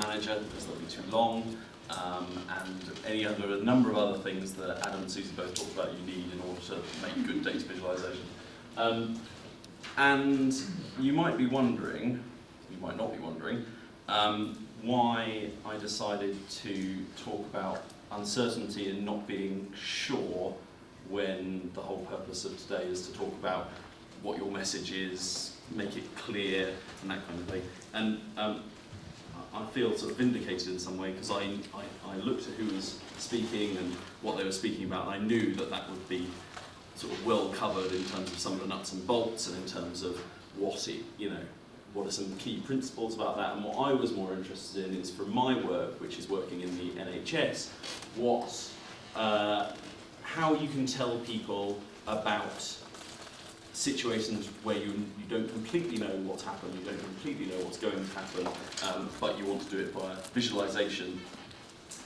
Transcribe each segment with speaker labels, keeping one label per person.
Speaker 1: manager because they'll be too long, and a number of other things that Adam and Susie both talked about you need in order to make good data visualization. And you might be wondering, you might not be wondering, why I decided to talk about uncertainty and not being sure when the whole purpose of today is to talk about what your message is, make it clear, and that kind of thing. And I feel sort of vindicated in some way because I looked at who was speaking and what they were speaking about, and I knew that that would be sort of well covered in terms of some of the nuts and bolts and in terms of what are some key principles about that. And what I was more interested in is, from my work, which is working in the NHS, how you can tell people about situations where you don't completely know what's happened, you don't completely know what's going to happen, but you want to do it by visualization,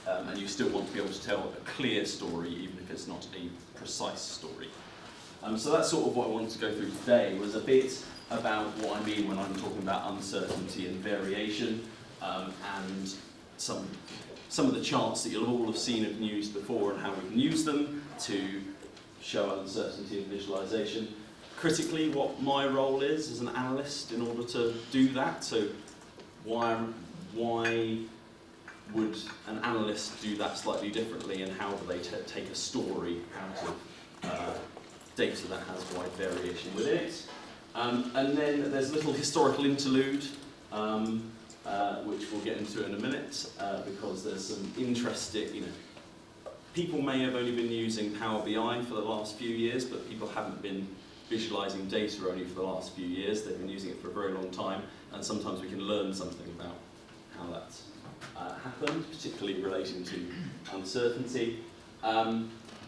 Speaker 1: and you still want to be able to tell a clear story, even if it's not a precise story. So that's sort of what I wanted to go through today, was a bit about what I mean when I'm talking about uncertainty and variation, and some of the charts that you'll all have seen and used before, and how we can use them to show uncertainty and visualization. Critically, what my role is as an analyst in order to do that. So why would an analyst do that slightly differently, and how do they take a story out of data that has wide variation within it? And then there's a little historical interlude, which we'll get into in a minute, because there's some interesting, people may have only been using Power BI for the last few years, but people haven't been visualizing data only for the last few years. They've been using it for a very long time, and sometimes we can learn something about how that's happened, particularly relating to uncertainty.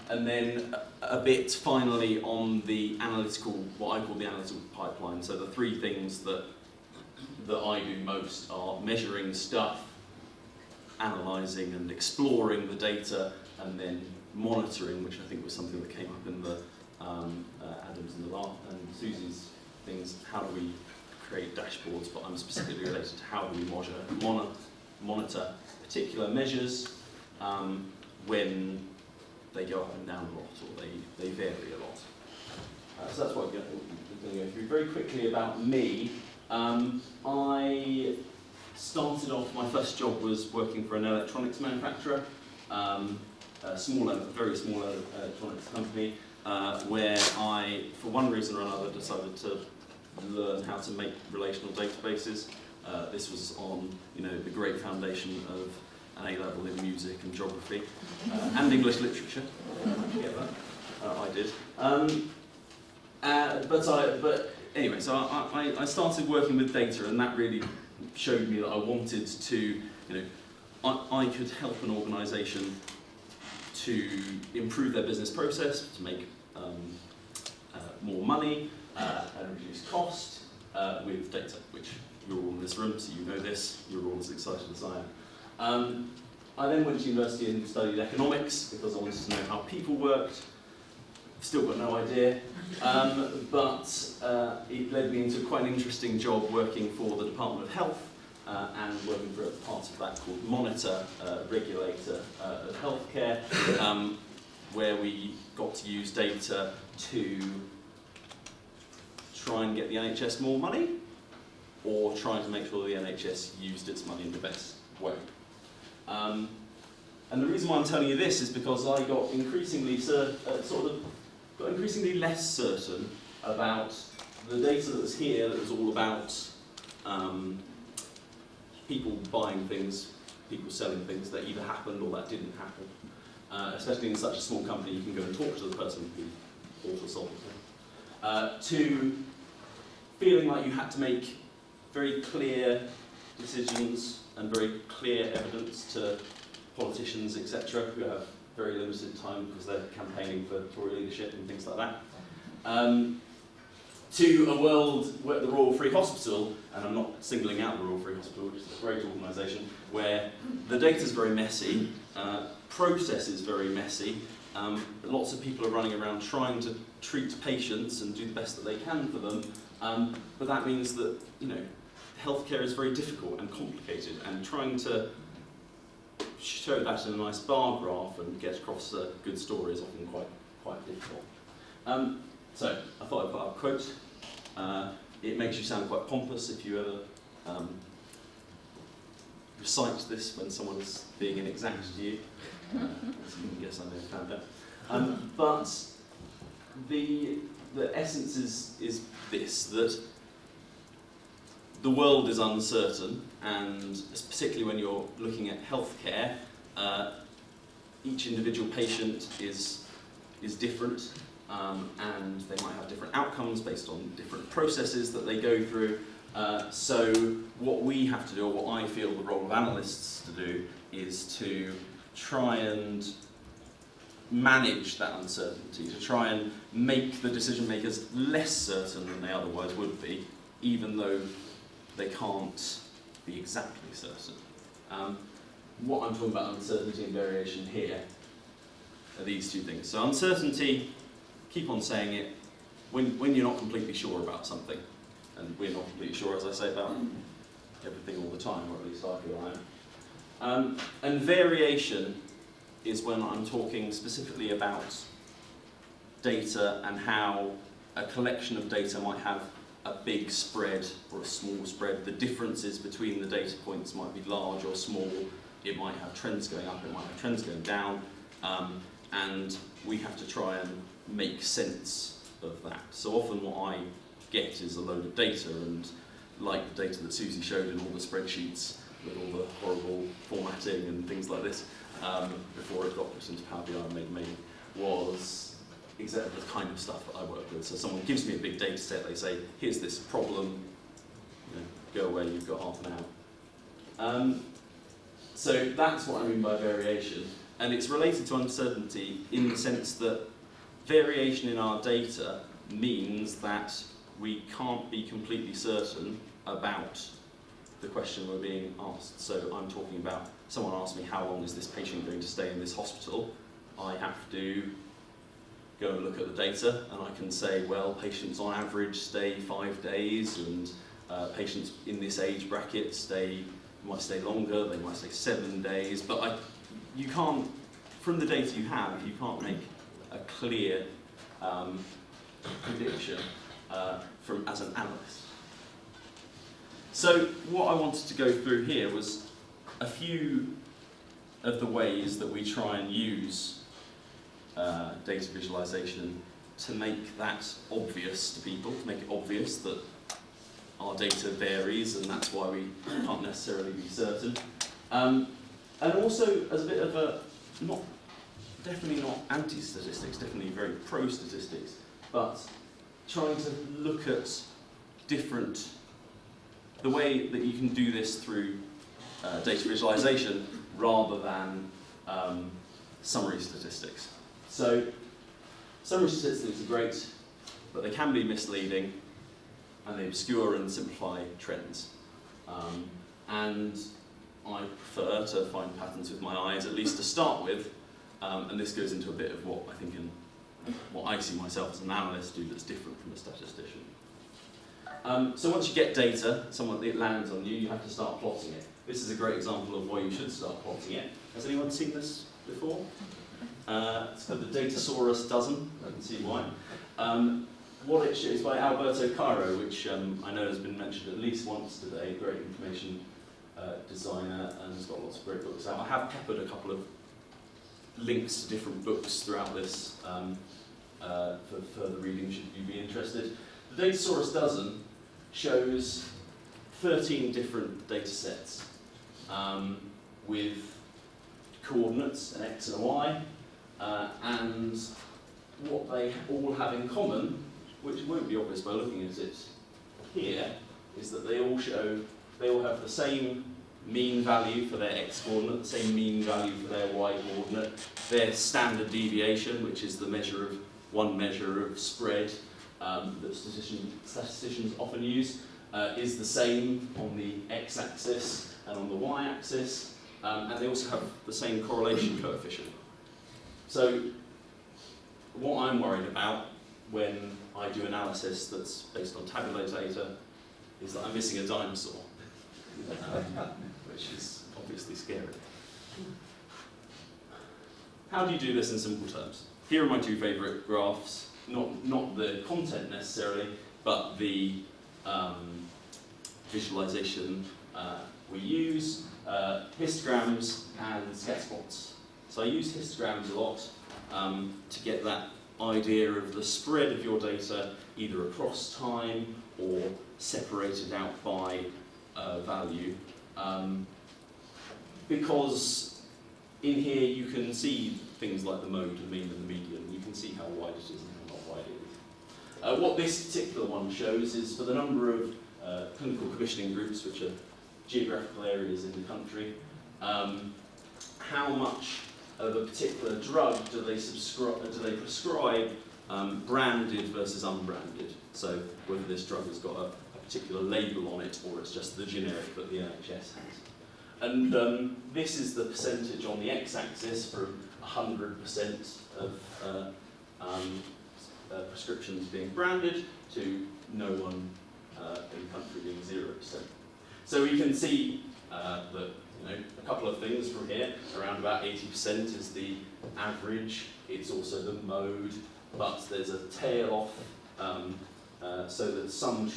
Speaker 1: And then a bit finally on the analytical, what I call the analytical pipeline. So the three things that I do most are measuring stuff, analysing and exploring the data, and then monitoring, which I think was something that came up in the Adam's and Susie's things. How do we create dashboards? But I'm specifically related to how do we monitor particular measures when they go up and down a lot, or they vary a lot. So that's what we're going to go through. Very quickly about me. I started off, my first job was working for an electronics manufacturer, a very small electronics company, where I, for one reason or another, decided to learn how to make relational databases. This was on, the great foundation of an A-level in music and geography, and English literature. Get that? I did. But anyway, so I started working with data, and that really showed me that I wanted to, I could help an organisation to improve their business process, to make more money and reduce cost with data, which you're all in this room, so you know this, you're all as excited as I am. I then went to university and studied economics because I wanted to know how people worked. Still got no idea, but it led me into quite an interesting job working for the Department of Health and working for a part of that called Monitor, regulator of healthcare, where we got to use data to try and get the NHS more money, or trying to make sure the NHS used its money in the best way. And the reason why I'm telling you this is because I got increasingly increasingly less certain about the data that was here, that was all about people buying things, people selling things that either happened or that didn't happen. Especially in such a small company, you can go and talk to the person who bought or sold the thing. To feeling like you had to make very clear decisions and very clear evidence to politicians, etc., who have very limited time because they're campaigning for Tory leadership and things like that. To a world where the Royal Free Hospital, and I'm not singling out the Royal Free Hospital, which is a great organisation, where the data is very messy, process is very messy, lots of people are running around trying to treat patients and do the best that they can for them, but that means that healthcare is very difficult and complicated, and trying to show that in a nice bar graph and get across a good story is often quite difficult. So I thought I'd put up a quote. It makes you sound quite pompous if you ever recite this when someone is being inexact to you. As you can guess, I may have found out. But the essence is this, that the world is uncertain, and particularly when you're looking at healthcare, each individual patient is different, and they might have different outcomes based on different processes that they go through. So what we have to do, or what I feel the role of analysts to do, is to try and manage that uncertainty, to try and make the decision makers less certain than they otherwise would be, even though they can't be exactly certain. What I'm talking about, uncertainty and variation here, are these two things. So uncertainty, keep on saying it, when you're not completely sure about something, and we're not completely sure, as I say, about everything all the time, or at least I feel I am. And variation is when I'm talking specifically about data and how a collection of data might have a big spread or a small spread. The differences between the data points might be large or small. It might have trends going up, it might have trends going down, and we have to try and make sense of that. So often what I get is a load of data, and like the data that Susie showed in all the spreadsheets with all the horrible formatting and things like this, before it got put into Power BI and made was exactly the kind of stuff that I work with. So someone gives me a big data set, they say, here's this problem, go away, you've got half an hour. So that's what I mean by variation, and it's related to uncertainty in the sense that variation in our data means that we can't be completely certain about the question we're being asked. So I'm talking about, someone asked me, how long is this patient going to stay in this hospital? I have to go and look at the data, and I can say, well, patients on average stay 5 days, and patients in this age bracket might stay longer, they might stay 7 days, but you can't, from the data you have, you can't make a clear prediction as an analyst. So what I wanted to go through here was a few of the ways that we try and use data visualization to make that obvious to people, to make it obvious that our data varies and that's why we can't necessarily be certain. And also as a bit of a, definitely not anti-statistics, definitely very pro-statistics, but trying to look at the way that you can do this through data visualization rather than summary statistics. So summary statistics are great, but they can be misleading, and they obscure and simplify trends. And I prefer to find patterns with my eyes, at least to start with, and this goes into a bit of what I think what I see myself as an analyst do that's different from a statistician. So once you get data, it lands on you, you have to start plotting it. This is a great example of why you should start plotting it. Has anyone seen this before? It's called the Datasaurus Dozen, I can see why. What it is by Alberto Cairo, which I know has been mentioned at least once today, great information designer, and has got lots of great books out. I have peppered a couple of links to different books throughout this for further reading should you be interested. The Datasaurus Dozen shows 13 different data sets with coordinates, an x and a y, and what they all have in common, which won't be obvious by looking at it here, is that they all have the same mean value for their x coordinate, the same mean value for their y coordinate, their standard deviation, which is one measure of spread that statisticians often use, is the same on the x-axis and on the y-axis, and they also have the same correlation coefficient. So what I'm worried about when I do analysis that's based on tabular data is that I'm missing a dinosaur. which is obviously scary. How do you do this in simple terms? Here are my two favourite graphs, not the content necessarily, but the visualisation we use, histograms and scatter plots. So I use histograms a lot to get that idea of the spread of your data either across time or separated out by value. Because in here you can see things like the mode, the mean and the median. You can see how wide it is and how not wide it is. What this particular one shows is for the number of clinical commissioning groups, which are geographical areas in the country, how much of a particular drug do they prescribe branded versus unbranded. So whether this drug has got a particular label on it or it's just the generic that the NHS has. And this is the percentage on the x-axis from 100% of prescriptions being branded to no one in the country being 0%. So we can see that a couple of things from here. Around about 80% is the average. It's also the mode, but there's a tail off so that some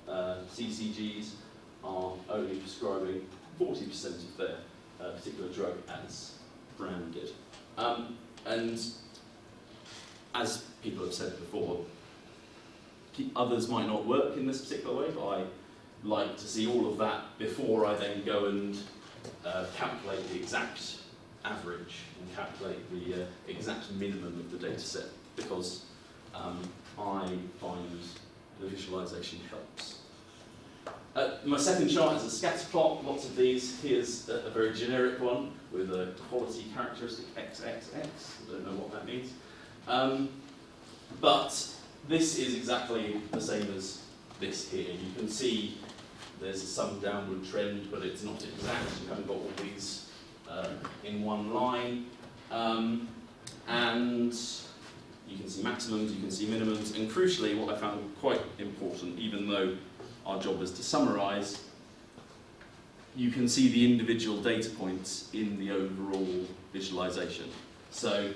Speaker 1: CCGs are only prescribing 40% of their particular drug as branded. And as people have said before, others might not work in this particular way, but I like to see all of that before I then go and calculate the exact average and calculate the exact minimum of the data set, because I find the visualisation helps. My second chart is a scatter plot, lots of these. Here's a very generic one with a quality characteristic XXX, I don't know what that means. But this is exactly the same as this here. You can see there's some downward trend, but it's not exact. You haven't got all these in one line. And you can see maximums, you can see minimums, and crucially, what I found quite important, even though our job is to summarise, you can see the individual data points in the overall visualisation. So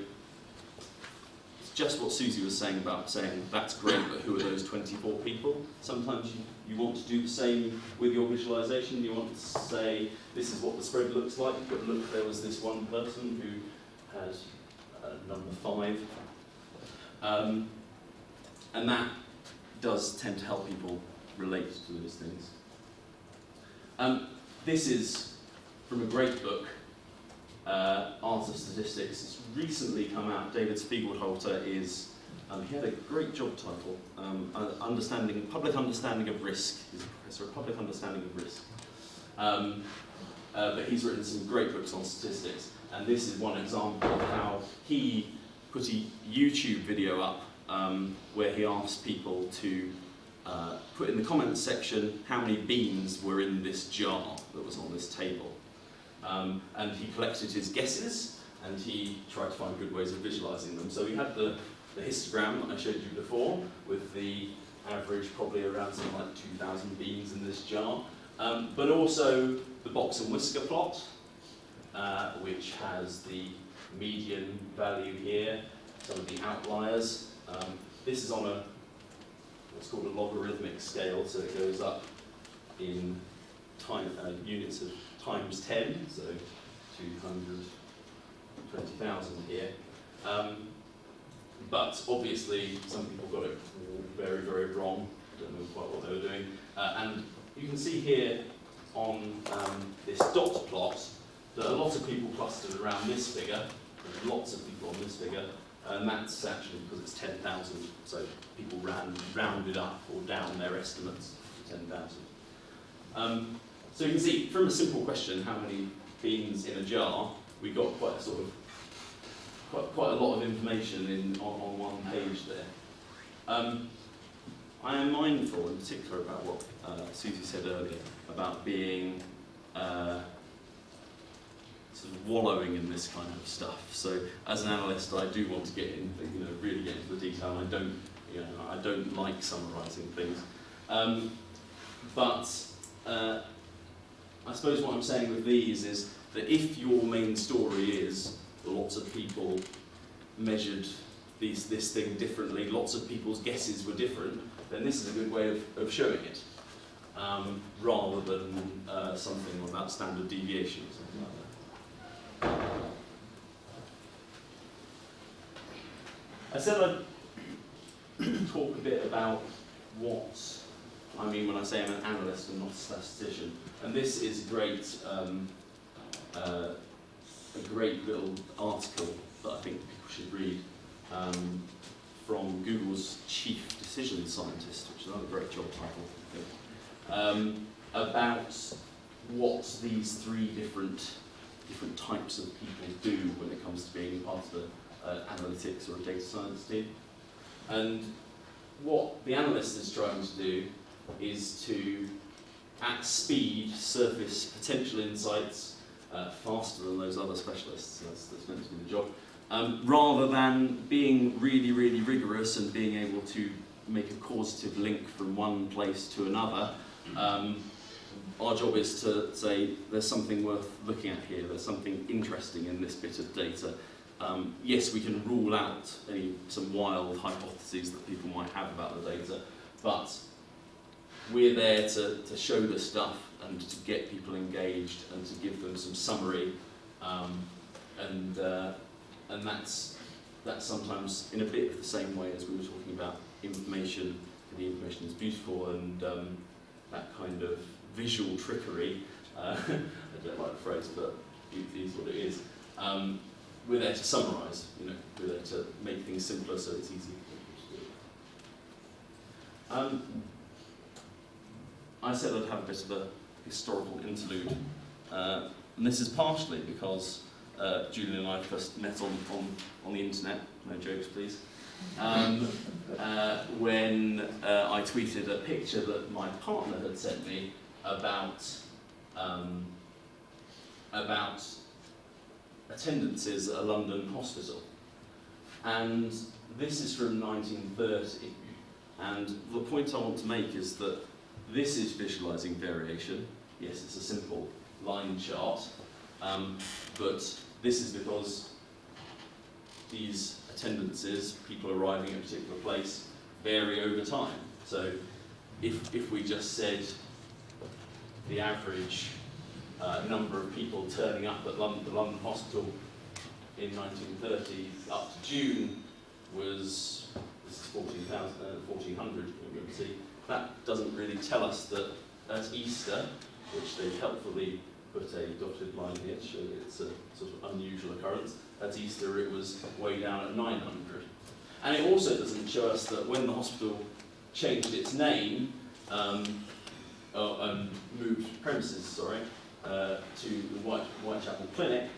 Speaker 1: it's just what Susie was saying about saying, that's great, but who are those 24 people? Sometimes you want to do the same with your visualisation. You want to say, this is what the spread looks like, but look, there was this one person who has number 5. And that does tend to help people relate to those things. This is from a great book, Art of Statistics. It's recently come out. David Spiegelhalter is, he had a great job title, Public Understanding of Risk. He's a professor of Public Understanding of Risk. But he's written some great books on statistics, and this is one example of how he put a YouTube video up where he asked people to put in the comments section how many beans were in this jar that was on this table. And he collected his guesses, and he tried to find good ways of visualising them. So we had the histogram that I showed you before, with the average probably around something like 2,000 beans in this jar, but also the box and whisker plot, which has the median value here, some of the outliers. This is on what's called a logarithmic scale, so it goes up in time, units of times 10, so 220,000 here. But obviously some people got it very, very wrong, don't know quite what they were doing. And you can see here on this dot plot that a lot of people clustered around this figure, there's lots of people on this figure, and that's actually because it's 10,000, so people rounded up or down their estimates to 10,000. So you can see, from a simple question, how many beans in a jar, we got quite a sort of, quite a lot of information on one page there. I am mindful in particular about what Susie said earlier, about being sort of wallowing in this kind of stuff. So as an analyst, I do want to get in, really get into the detail. And I don't like summarising things. But I suppose what I'm saying with these is that if your main story is lots of people measured this thing differently, lots of people's guesses were different, then this is a good way of showing it, rather than something about standard deviation or something like that. I said I'd talk a bit about what I mean when I say I'm an analyst and not a statistician, and this is a great little article that I think people should read from Google's chief decision scientist, which is another great job title, about what these three different types of people do when it comes to being part of an analytics or a data science team. And what the analyst is trying to do is to, at speed, surface potential insights faster than those other specialists. That's meant to be the job. Rather than being really, really rigorous and being able to make a causative link from one place to another, our job is to say there's something worth looking at here, there's something interesting in this bit of data. Yes, we can rule out some wild hypotheses that people might have about the data, but we're there to show the stuff and to get people engaged and to give them some summary, and that's sometimes in a bit of the same way as we were talking about information. The information is beautiful, and that kind of visual trickery. I don't like the phrase, but it is what it is. We're there to summarise. We're there to make things simpler so it's easy for people to do. I said I'd have a bit of a historical interlude, and this is partially because Julian and I first met on the internet, no jokes please, when I tweeted a picture that my partner had sent me about attendances at a London hospital. And this is from 1930, and the point I want to make is that this is visualising variation. Yes, it's a simple line chart, but this is because these attendances, people arriving at a particular place, vary over time. So if we just said the average number of people turning up at the London hospital in 1930 up to June was 1400, you can see. That doesn't really tell us that at Easter, which they've helpfully put a dotted line here to show that it's a sort of unusual occurrence, at Easter it was way down at 900. And it also doesn't show us that when the hospital changed its name, and moved premises, to the Whitechapel Clinic,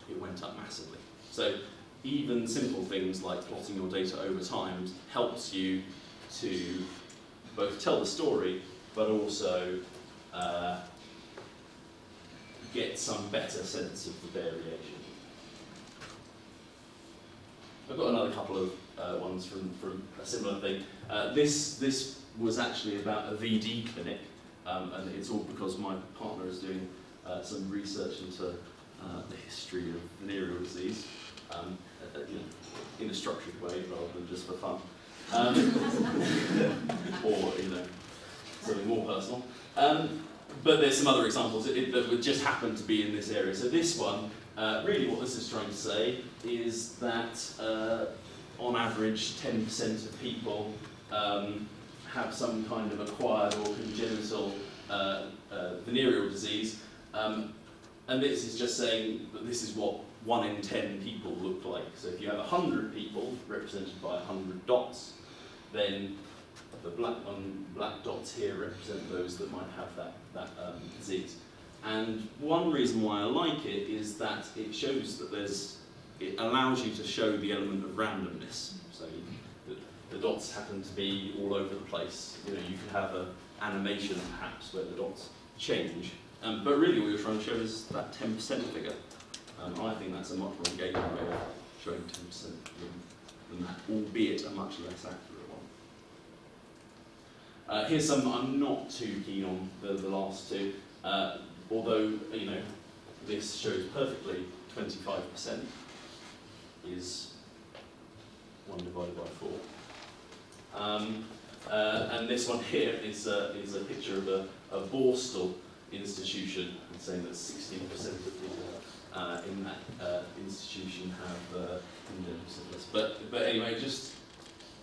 Speaker 1: it went up massively. So even simple things like plotting your data over time helps you to both tell the story, but also get some better sense of the variation. I've got another couple of ones from a similar thing. This was actually about a VD clinic, and it's all because my partner is doing some research into the history of venereal disease, in a structured way rather than just for fun, or something more personal. But there's some other examples that would just happen to be in this area. So this one, really what this is trying to say is that on average 10% of people have some kind of acquired or congenital venereal disease, and this is just saying that this is what 1 in 10 people look like. So if you have 100 people represented by 100 dots, then the black dots here represent those that might have that disease. And one reason why I like it is that it shows that it allows you to show the element of randomness. So the dots happen to be all over the place. You could have an animation perhaps where the dots change. But really what you're trying to show is that 10% figure. I think that's a much more engaging way of showing 10% than that, albeit a much less accurate one. Here's some I'm not too keen on, the last two. Although, this shows perfectly 25% is 1 divided by 4. And this one here is a picture of a Borstal institution, and saying that 16% of people in that institution have congenital syphilis. But anyway, just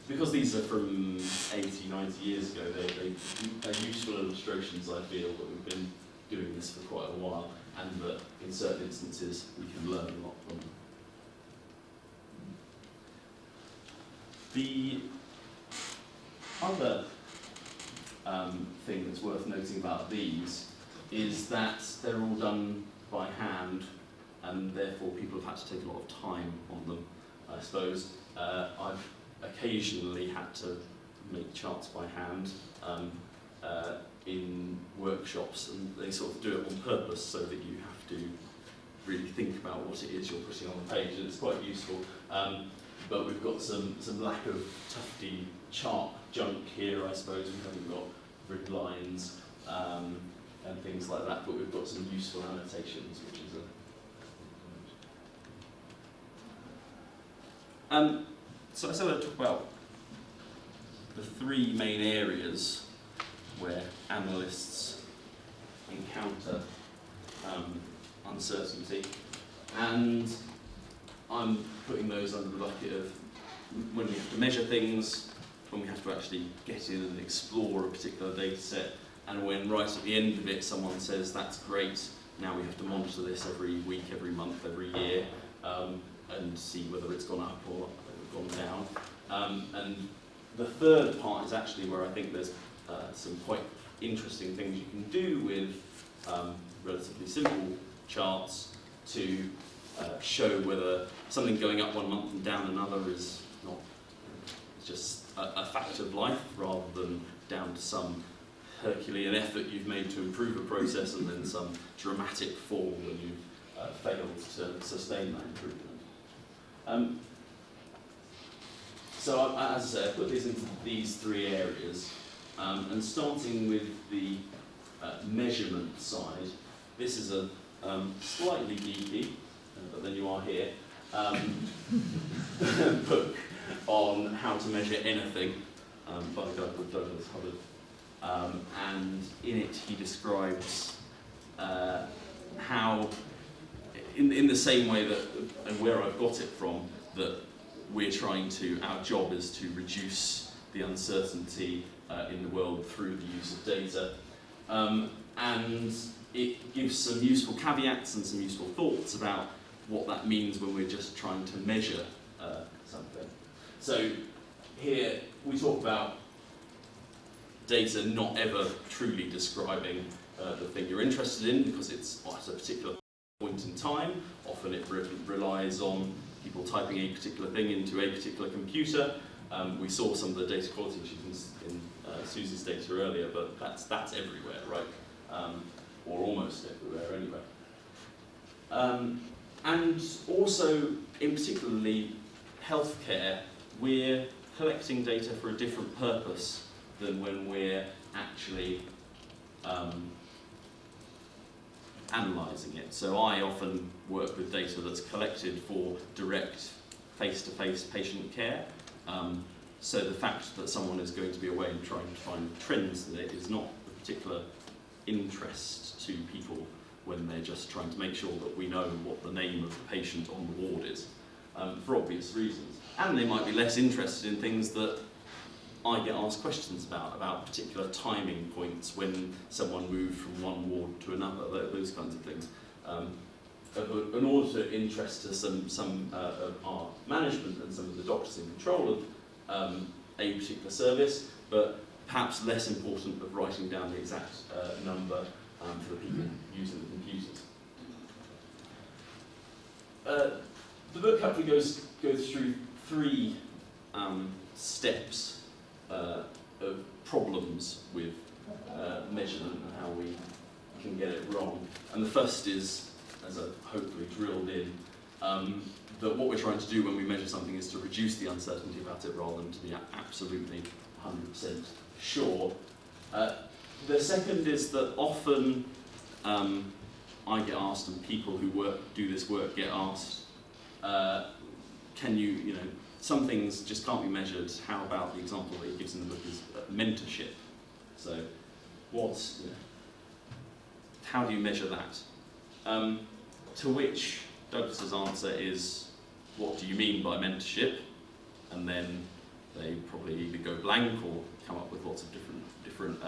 Speaker 1: because these are from 80, 90 years ago, they're useful illustrations, I feel, that we've been doing this for quite a while, and that in certain instances we can learn a lot from them. The other thing that's worth noting about these is that they're all done by hand, and therefore people have had to take a lot of time on them, I suppose. I've occasionally had to make charts by hand in workshops, and they sort of do it on purpose so that you have to really think about what it is you're putting on the page, and it's quite useful. But we've got some lack of tufty chart junk here, I suppose. We haven't got grid lines and things like that, but we've got some useful annotations, which is so I said I'd talk about the 3 main areas where analysts encounter uncertainty, and I'm putting those under the bucket of when we have to measure things, when we have to actually get in and explore a particular data set, and when right at the end of it someone says, that's great, now we have to monitor this every week, every month, every year, and see whether it's gone up or gone down. And the third part is actually where I think there's some quite interesting things you can do with relatively simple charts to show whether something going up one month and down another is not just a fact of life, rather than down to some Herculean effort you've made to improve a process and then some dramatic fall when you've failed to sustain that improvement. So as I say, I put these into these 3 areas, and starting with the measurement side, this is a slightly geeky, but then you are here, book on how to measure anything by a guy called Douglas Hubbard. And in it he describes how, in the same way that, and where I've got it from, that we're trying to, our job is to reduce the uncertainty in the world through the use of data. And it gives some useful caveats and some useful thoughts about what that means when we're just trying to measure something. So here we talk about data not ever truly describing the thing you're interested in, because it's at a particular point in time. Often it relies on people typing a particular thing into a particular computer. We saw some of the data quality issues in Susie's data earlier, but that's everywhere, right? Or almost everywhere anyway. And also, in particularly healthcare, we're collecting data for a different purpose than when we're actually analysing it. So I often work with data that's collected for direct face-to-face patient care. So the fact that someone is going to be away and trying to find trends in it is not a particular interest to people when they're just trying to make sure that we know what the name of the patient on the ward is, for obvious reasons. And they might be less interested in things that I get asked questions about particular timing points when someone moved from one ward to another, those kinds of things. In order to interest some of our management and some of the doctors in control of a particular service, but perhaps less important of writing down the exact number for the people using the computers. The book actually goes through 3 steps of problems with measurement and how we can get it wrong. And the first is, as I've hopefully drilled in, that what we're trying to do when we measure something is to reduce the uncertainty about it rather than to be absolutely 100% sure. The second is that often I get asked, and people who do this work get asked, can you know, some things just can't be measured. How about the example that he gives in the book is mentorship? So, how do you measure that? To which Douglas's answer is, what do you mean by mentorship? And then they probably either go blank or come up with lots of different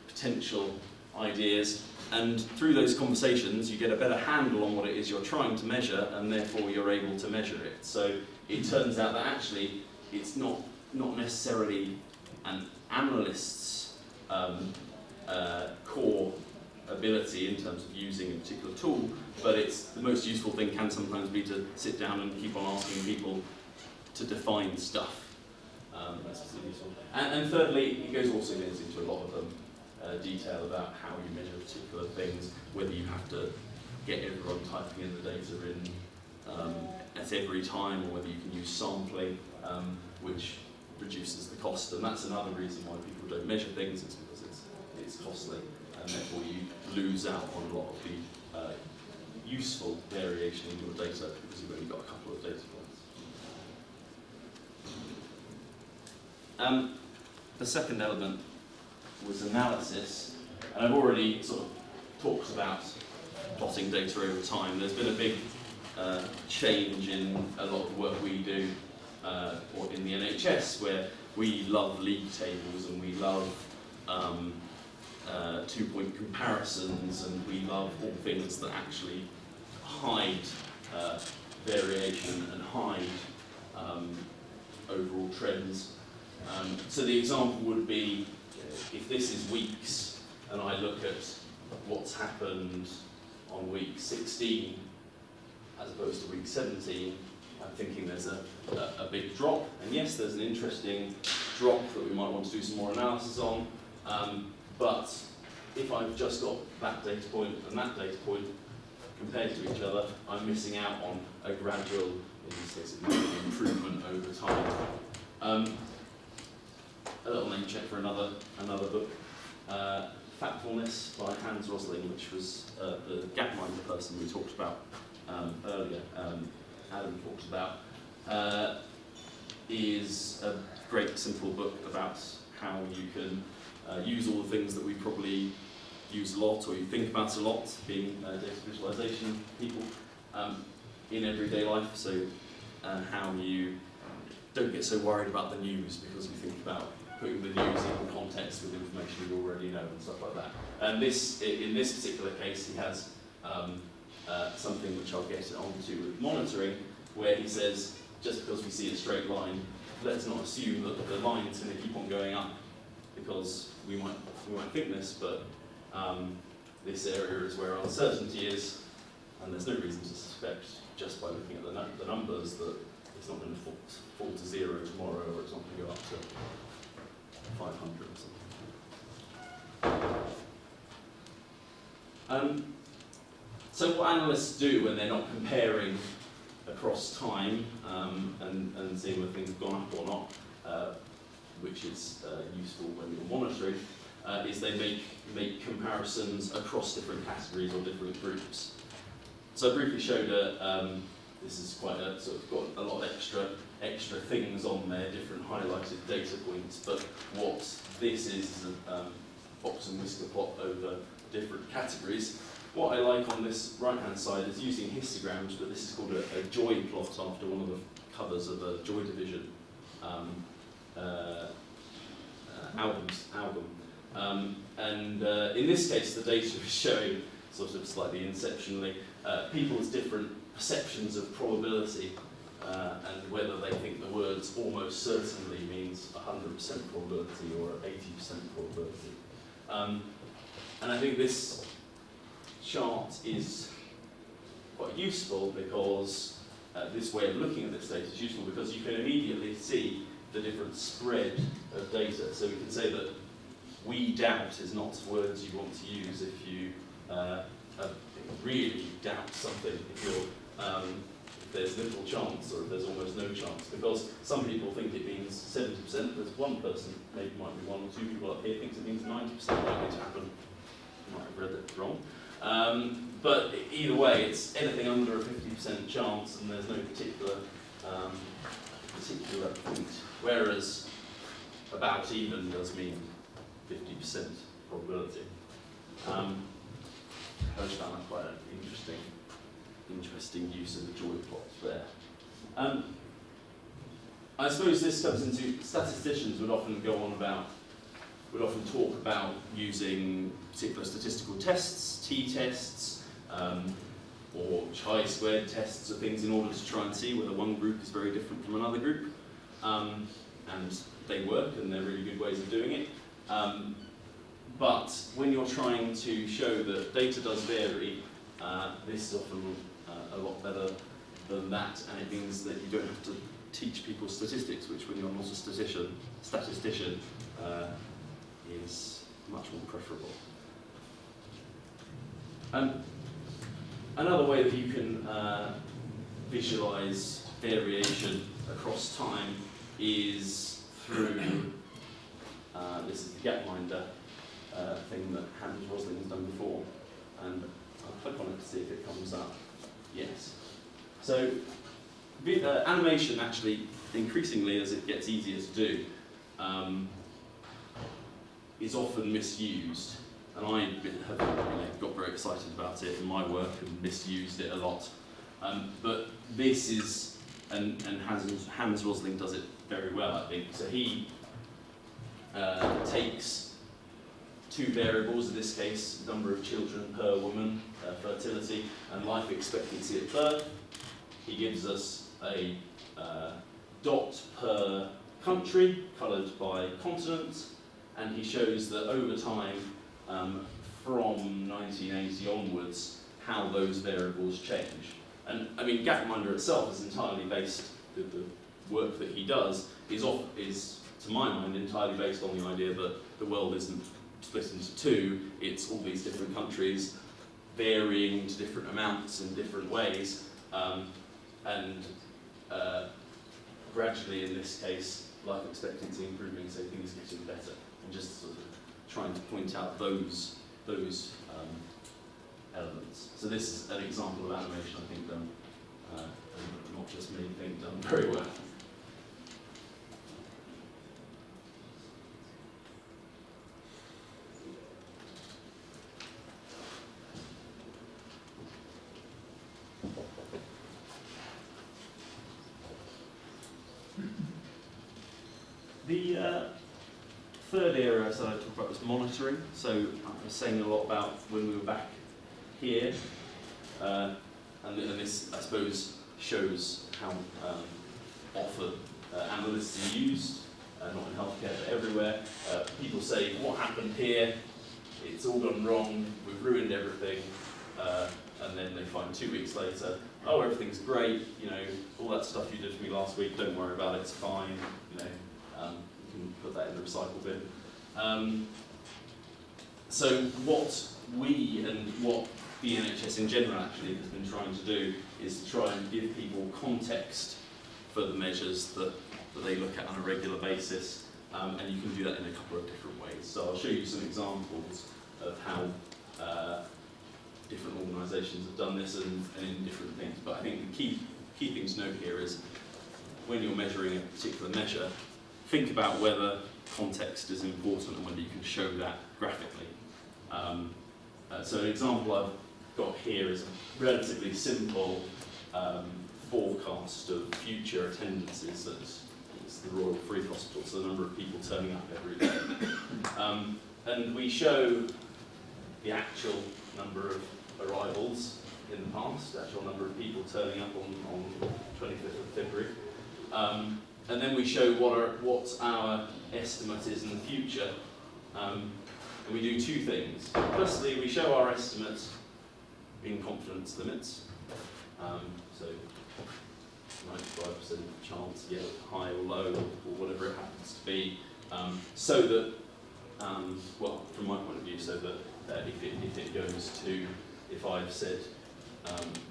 Speaker 1: potential ideas. And through those conversations, you get a better handle on what it is you're trying to measure, and therefore you're able to measure it. So it turns out that actually it's not necessarily an analyst's core ability in terms of using a particular tool, but it's the most useful thing can sometimes be to sit down and keep on asking people to define stuff. That's useful. And thirdly, he goes into a lot of detail about how you measure particular things, whether you have to get everyone typing in the data at every time, or whether you can use sampling, which reduces the cost. And that's another reason why people don't measure things, it's because it's costly, and therefore you lose out on a lot of the useful variation in your data because you've only got a couple of data points. The second element was analysis, and I've already sort of talked about plotting data over time. There's been a big change in a lot of the work we do, or in the NHS, where we love league tables and we love two-point comparisons, and we love all things that actually hide variation and hide overall trends. So the example would be, if this is weeks, and I look at what's happened on week 16 as opposed to week 17, I'm thinking there's a big drop. And yes, there's an interesting drop that we might want to do some more analysis on. But if I've just got that data point and that data point compared to each other, I'm missing out on a gradual, in this case, it might be improvement over time. A little name check for another book, Factfulness by Hans Rosling, which was the gapminder person we talked about earlier, Adam talked about, is a great simple book about how you can use all the things that we probably use a lot, or you think about a lot, being data visualization people, in everyday life. So how you don't get so worried about the news because you think about putting the news in context with information you already know and stuff like that. And in this particular case, he has something which I'll get onto with monitoring, where he says, just because we see a straight line, let's not assume that the line's going to keep on going up, because we might think this, but this area is where uncertainty is, and there's no reason to suspect, just by looking at the numbers, that it's not going to fall to 0 tomorrow, or it's not going to go up to 500 or something. So what analysts do when they're not comparing across time and seeing whether things have gone up or not, which is useful when you're monitoring, is they make comparisons across different categories or different groups. So I briefly showed this is quite a sort of got a lot of extra things on there, different highlighted data points, but what this is a box and whisker plot over different categories. What I like on this right-hand side is using histograms, but this is called a joy plot after one of the covers of a Joy Division album. In this case, the data is showing, sort of slightly inceptionally, people's different perceptions of probability, and whether they think the words almost certainly means 100% probability or 80% probability. And I think this chart is quite useful because this way of looking at this data is useful because you can immediately see the different spread of data. So we can say that we doubt is not words you want to use if you really doubt something, if there's little chance or if there's almost no chance, because some people think it means 70%, there's one person, maybe might be one or two people up here, thinks it means 90% likely to happen. You might have read it wrong. But either way, it's anything under a 50% chance, and there's no particular point. Whereas about even does mean 50% probability. I just found that quite an interesting use of the joy plots there. I suppose this comes into statisticians would often talk about using particular statistical tests, t-tests, or chi-squared tests or things in order to try and see whether one group is very different from another group. And they work, and they're really good ways of doing it. But when you're trying to show that data does vary, this is often a lot better than that, and it means that you don't have to teach people statistics, which when you're not a statistician is much more preferable. Another way that you can visualize variation across time is through this is the Gapminder thing that Hans Rosling has done before, and I'll click on it to see if it comes up. Yes. So animation actually, increasingly as it gets easier to do, is often misused, and I have got very excited about it in my work and misused it a lot. But this is, and Hans Rosling does it very well, I think. So he takes two variables, in this case, number of children per woman, fertility, and life expectancy at birth. He gives us a dot per country, coloured by continent, and he shows that over time, from 1980 onwards, how those variables change. And I mean, Gapminder itself is entirely based, the work that he does is, to my mind, entirely based on the idea that the world isn't split into two, it's all these different countries varying to different amounts in different ways, and gradually, in this case, life expectancy improving, so things getting better, and just sort of trying to point out those elements. So this is an example of animation, I think, done, not just me, I think done very well. The third area I said I'd talk about was monitoring. So I was saying a lot about when we were back here, and this, I suppose, shows how often analysts are used, not in healthcare but everywhere. People say, what happened here? It's all gone wrong, we've ruined everything, and then they find 2 weeks later, oh, everything's great, you know, all that stuff you did for me last week, don't worry about it, it's fine, you know. You can put that in the recycle bin. So what we and what the NHS in general actually has been trying to do is to try and give people context for the measures that they look at on a regular basis, and you can do that in a couple of different ways. So I'll show you some examples of how different organisations have done this and in different things. But I think the key thing to note here is when you're measuring a particular measure, think about whether context is important and whether you can show that graphically. So an example I've got here is a relatively simple forecast of future attendances at the Royal Free Hospital, so the number of people turning up every day. And we show the actual number of arrivals in the past, the actual number of people turning up on 25th of February. And then we show what our estimate is in the future. And we do two things. Firstly, we show our estimate in confidence limits. So 95% chance, yeah, high or low, or whatever it happens to be. So that, well, from my point of view, so that if it goes to, if I've said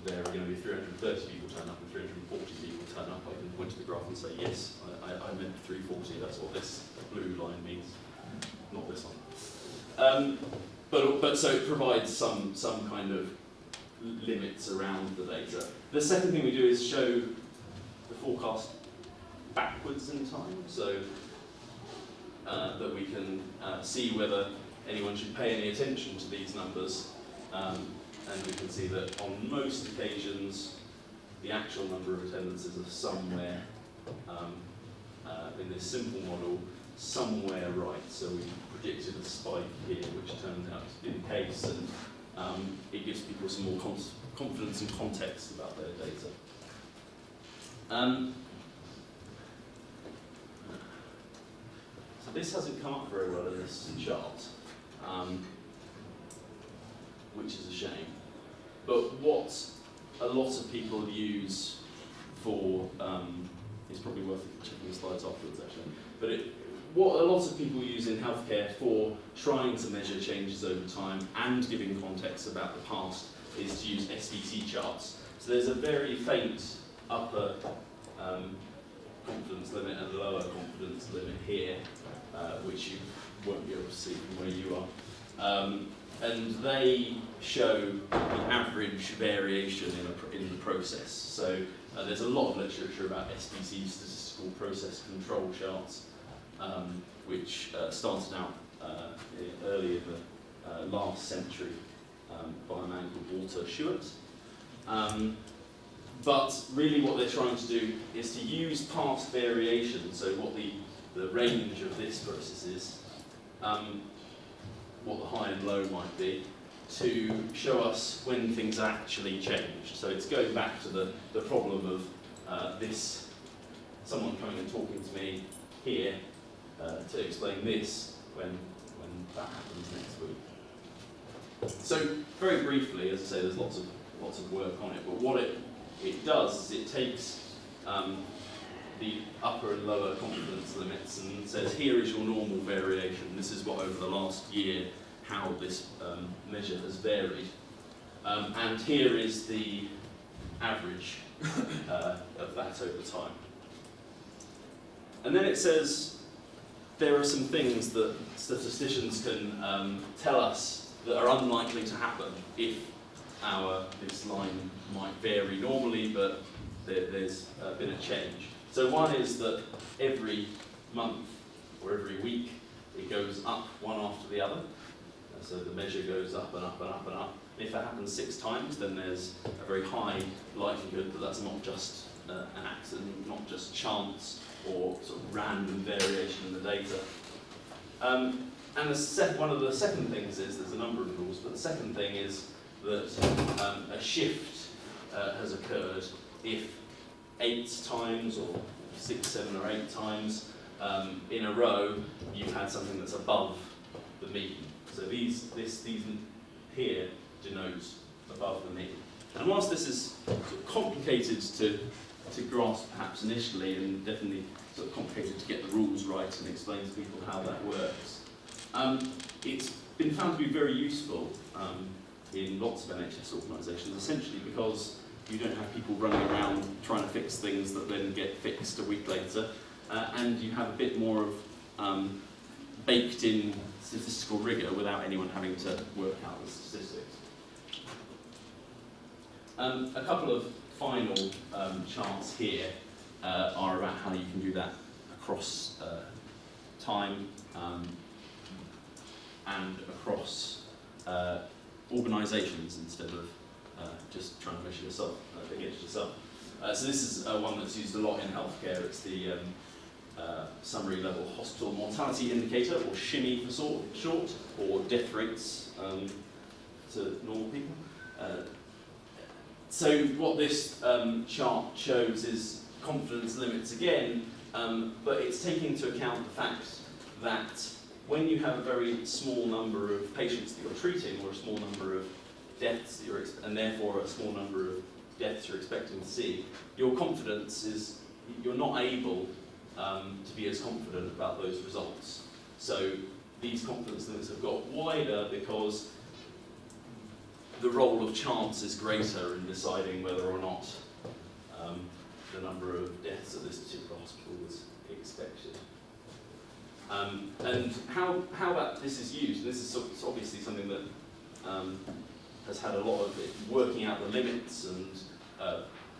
Speaker 1: there are going to be 330 people turn up and 340 people turn up, I can point to the graph and say, yes, I meant 340, that's what this blue line means, not this one. but so it provides some kind of limits around the data. The second thing we do is show the forecast backwards in time, so that we can see whether anyone should pay any attention to these numbers, and we can see that on most occasions the actual number of attendances are somewhere in this simple model, somewhere right. So we predicted a spike here, which turned out to be the case, and it gives people some more confidence and context about their data. So this hasn't come up very well in this chart, which is a shame. But what a lot of people use for, it's probably worth checking the slides afterwards actually, but what a lot of people use in healthcare for trying to measure changes over time and giving context about the past is to use SVC charts. So there's a very faint upper confidence limit and lower confidence limit here, which you won't be able to see from where you are. And they show the average variation in the process. So there's a lot of literature about SPC, statistical process control charts, which started out early in the last century by a man called Walter Shewart. But really what they're trying to do is to use past variation, so what the range of this process is, what the high and low might be, to show us when things actually change. So it's going back to the problem of someone coming and talking to me here to explain this when that happens next week. So very briefly, as I say, there's lots of work on it, but what it does is it takes the upper and lower confidence limits and says, here is your normal variation. This is what over the last year, how this measure has varied. And here is the average of that over time. And then it says, there are some things that statisticians can tell us that are unlikely to happen if this line might vary normally, but there's been a change. So one is that every month or every week it goes up one after the other. So the measure goes up and up and up and up. If that happens 6 times, then there's a very high likelihood that that's not just an accident, not just chance or sort of random variation in the data. And one of the second things is, there's a number of rules, but the second thing is that a shift has occurred if 8 times or 6, 7 or 8 times in a row you've had something that's above the mean. So these here denotes above the mean. And whilst this is sort of complicated to grasp perhaps initially, and definitely sort of complicated to get the rules right and explain to people how that works, it's been found to be very useful in lots of NHS organisations, essentially because you don't have people running around trying to fix things that then get fixed a week later, and you have a bit more of baked-in statistical rigour without anyone having to work out the statistics. A couple of final charts here are about how you can do that across time and across organisations instead of just trying to measure yourself against yourself. So this is one that's used a lot in healthcare. It's the summary level hospital mortality indicator, or SHIMI for short, or death rates to normal people. So what this chart shows is confidence limits again, but it's taking into account the fact that when you have a very small number of patients that you're treating, or a small number of deaths that and therefore a small number of deaths you're expecting to see, your confidence is, you're not able to be as confident about those results. So these confidence limits have got wider because the role of chance is greater in deciding whether or not the number of deaths at this particular hospital was expected. And how this is used, this is obviously something that has had a lot of it, working out the limits and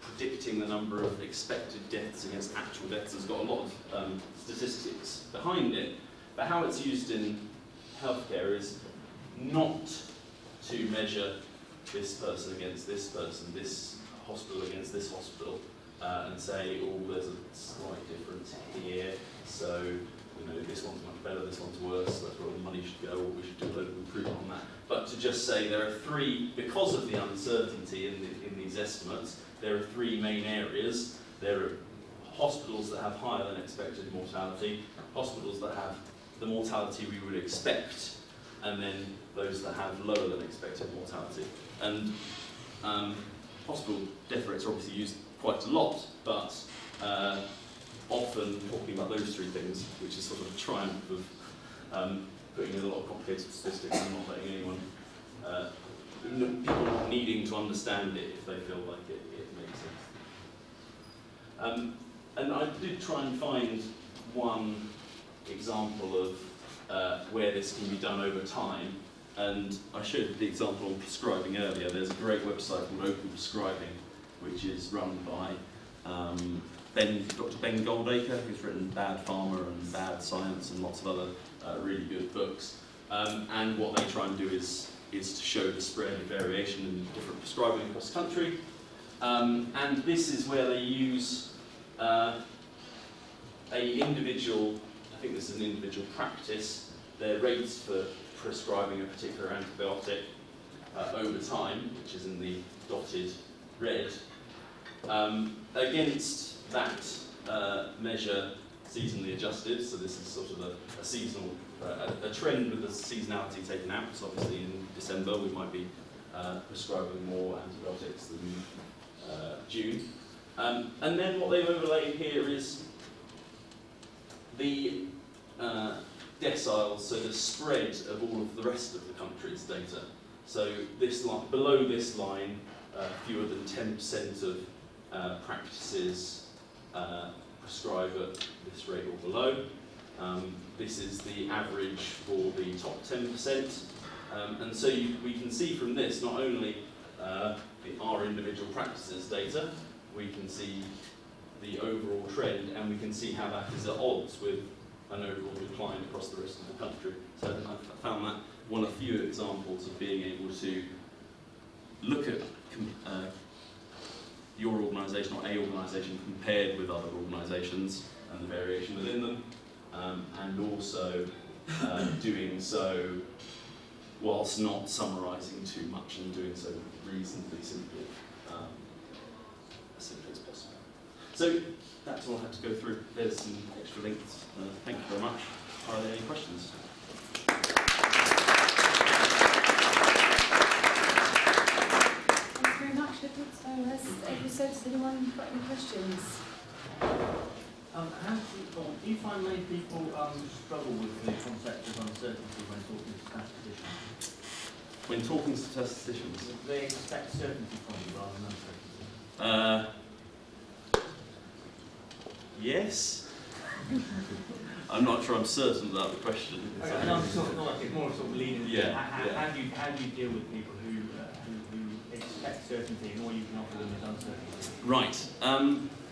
Speaker 1: predicting the number of expected deaths against actual deaths has got a lot of statistics behind it. But how it's used in healthcare is not to measure this person against this person, this hospital against this hospital, and say, oh, there's a slight difference here, so this one's much better, this one's worse, that's where all the money should go, or we should do a load of improvement on that. But to just say there are three, because of the uncertainty in these estimates, there are three main areas. There are hospitals that have higher than expected mortality, hospitals that have the mortality we would expect, and then those that have lower than expected mortality. And hospital death rates are obviously used quite a lot, but often talking about those three things, which is sort of a triumph of putting in a lot of complicated statistics and not letting anyone, people not needing to understand it if they feel like it makes sense. And I did try and find one example of where this can be done over time, and I showed the example on prescribing earlier. There's a great website called Open Prescribing, which is run by Dr. Ben Goldacre, who's written Bad Pharma and Bad Science and lots of other really good books. And what they try and do is to show the spread of variation in different prescribing across the country. And this is where they use a individual, I think this is an individual practice, their rates for prescribing a particular antibiotic over time, which is in the dotted red, against that measure seasonally adjusted. So this is sort of a seasonal, a trend with the seasonality taken out. So obviously in December we might be prescribing more antibiotics than June. And then what they've overlaid here is the deciles, so the spread of all of the rest of the country's data. So this line, below this line, fewer than 10% of practices prescribe at this rate or below. This is the average for the top 10%. And so we can see from this not only our individual practices data, we can see the overall trend, and we can see how that is at odds with an overall decline across the rest of the country. So I found that one of the few examples of being able to look at your organisation or a organisation compared with other organisations and the variation within them, and also doing so whilst not summarising too much and doing so reasonably simply, as simply as possible. So that's all I had to go through. There's some extra links. Thank you very much. Are there any questions?
Speaker 2: Thanks very much. So has anyone got any questions?
Speaker 3: Do you find many people struggle with the concept of uncertainty when talking to statisticians?
Speaker 1: When talking to statisticians?
Speaker 3: They expect certainty from you rather than uncertainty.
Speaker 1: Yes. I'm not sure I'm certain about the question.
Speaker 3: Okay, and I'm sort of not like it's more sort of leading.
Speaker 1: Yeah.
Speaker 3: How do you deal with people who expect certainty and all you can offer them is uncertainty?
Speaker 1: Right.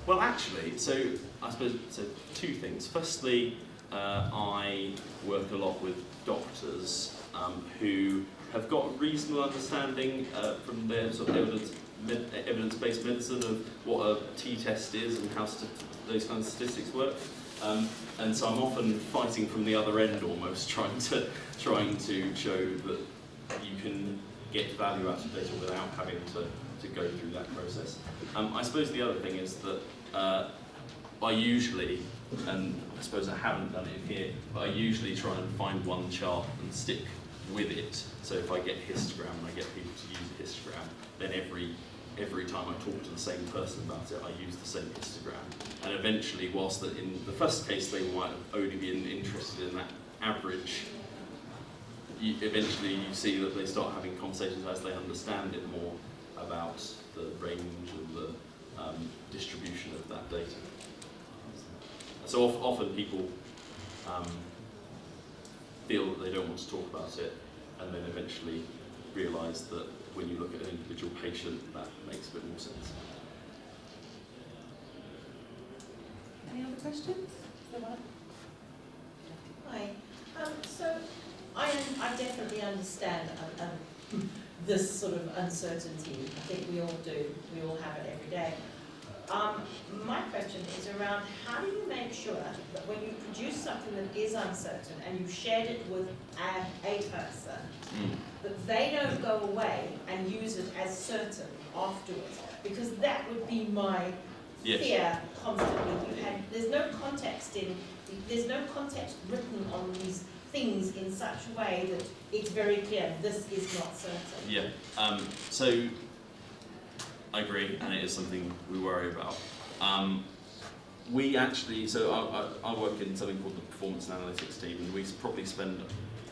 Speaker 1: Well, actually, so I suppose two things. Firstly, I work a lot with doctors who have got a reasonable understanding from their sort of evidence-based medicine of what a t-test is and how those kinds of statistics work. And so I'm often fighting from the other end almost, trying to show that you can get value out of data without having to go through that process. I suppose the other thing is that I usually, and I suppose I haven't done it here, but I usually try and find one chart and stick with it. So if I get a histogram and I get people to use a histogram, then every time I talk to the same person about it, I use the same histogram. And eventually, whilst in the first case they might have only been interested in that average, eventually you see that they start having conversations as they understand it more about the range and the distribution of that data. So often people feel that they don't want to talk about it, and then eventually realise that when you look at an individual patient, that makes a bit more sense.
Speaker 2: Any other questions?
Speaker 4: Hi. So I definitely understand this sort of uncertainty. I think we all do. We all have it every day. My question is around how do you make sure that when you produce something that is uncertain and you've shared it with a person, that they don't go away and use it as certain afterwards? Because that would be my fear constantly. There's no context written on these things in such a way that it's very clear this is not certain.
Speaker 1: Yeah. So I agree, and it is something we worry about. We actually, so I work in something called the performance and analytics team, and we probably spend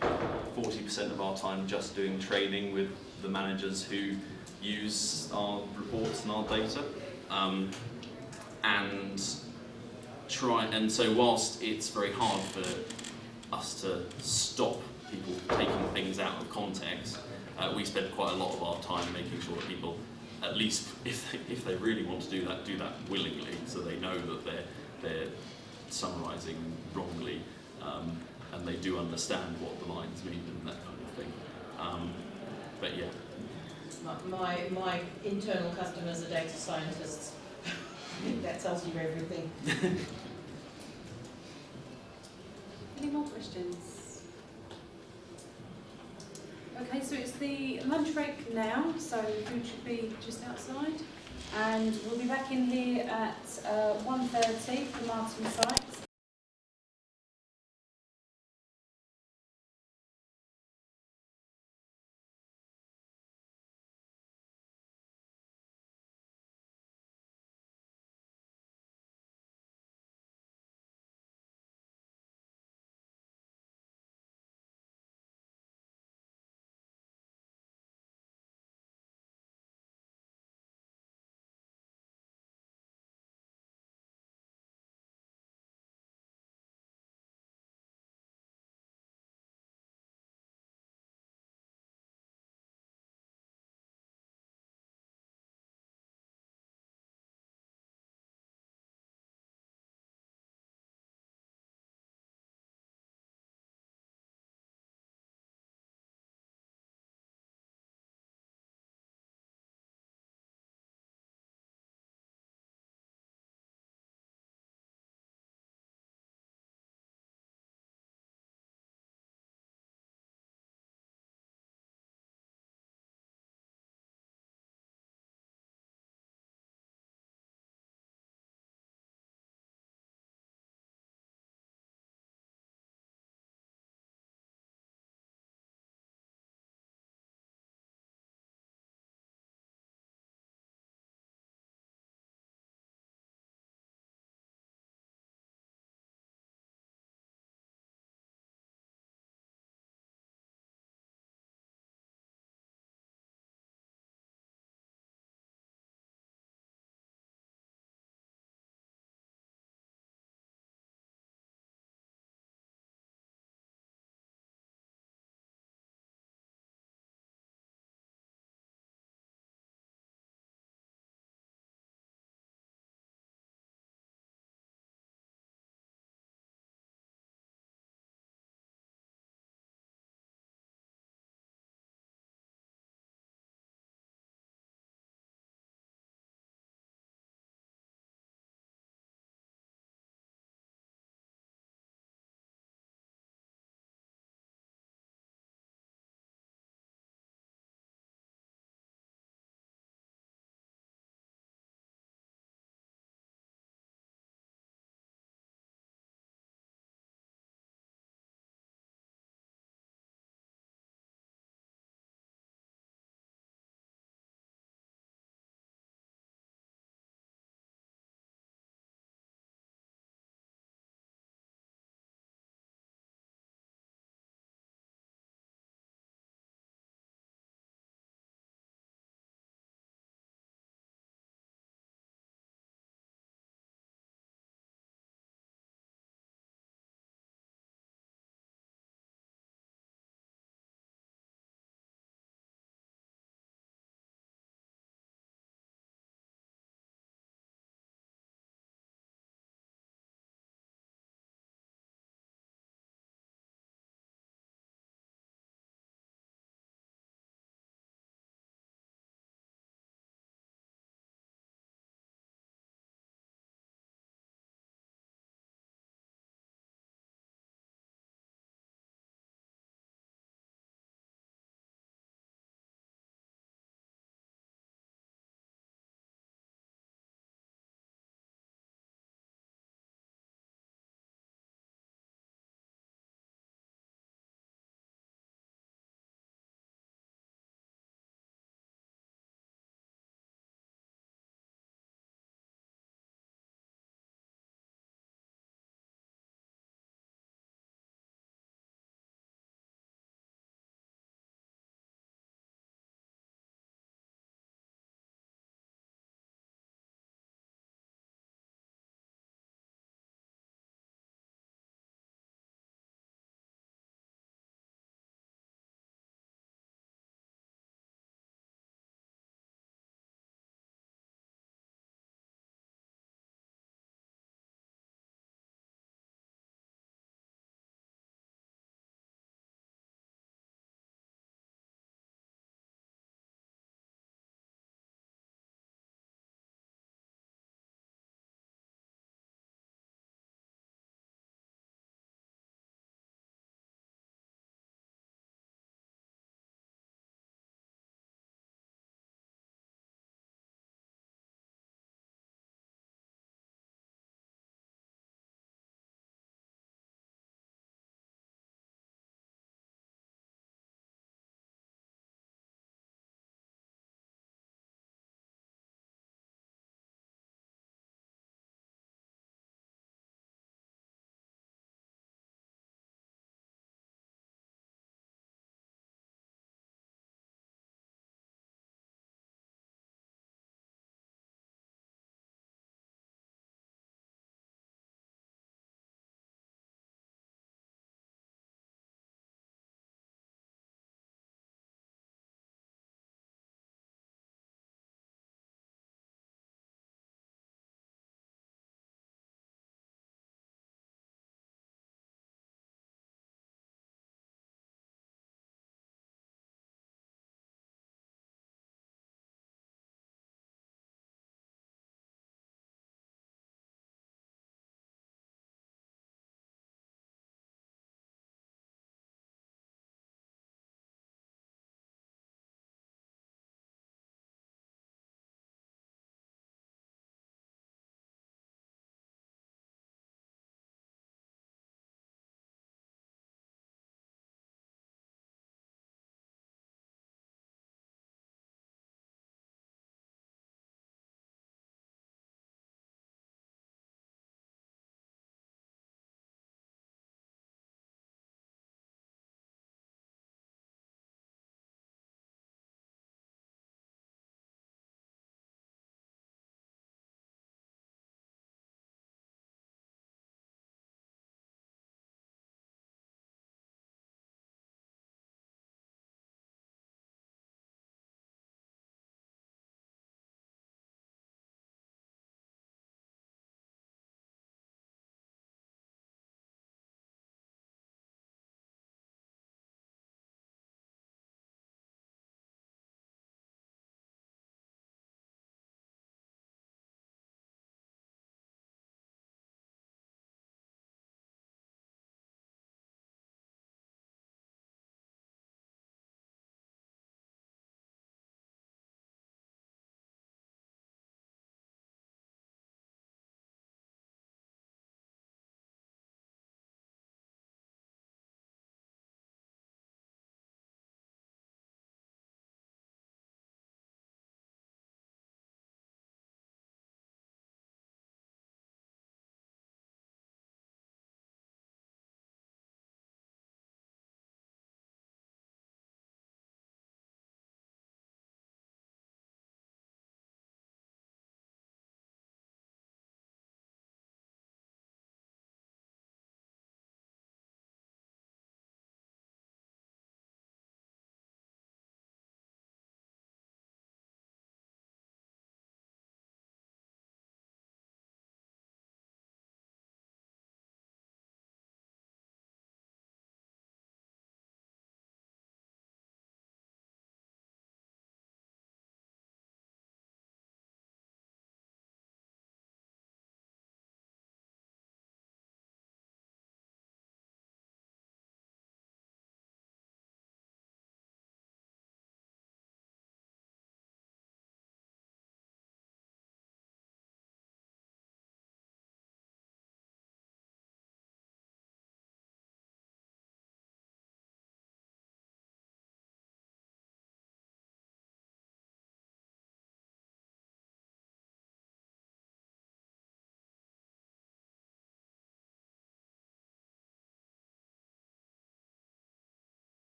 Speaker 1: 40% of our time just doing training with the managers who use our reports and our data. And so whilst it's very hard for us to stop people taking things out of context, we spend quite a lot of our time making sure that people, at least if they really want to do that willingly, so they know that they're summarising wrongly, and they do understand what the lines mean and that kind of thing. But yeah.
Speaker 4: My internal customers are data scientists. I think that tells you everything.
Speaker 2: Any more questions? Okay, so it's the lunch break now, so food should be just outside. And we'll be back in here at 1:30 for Martin's site.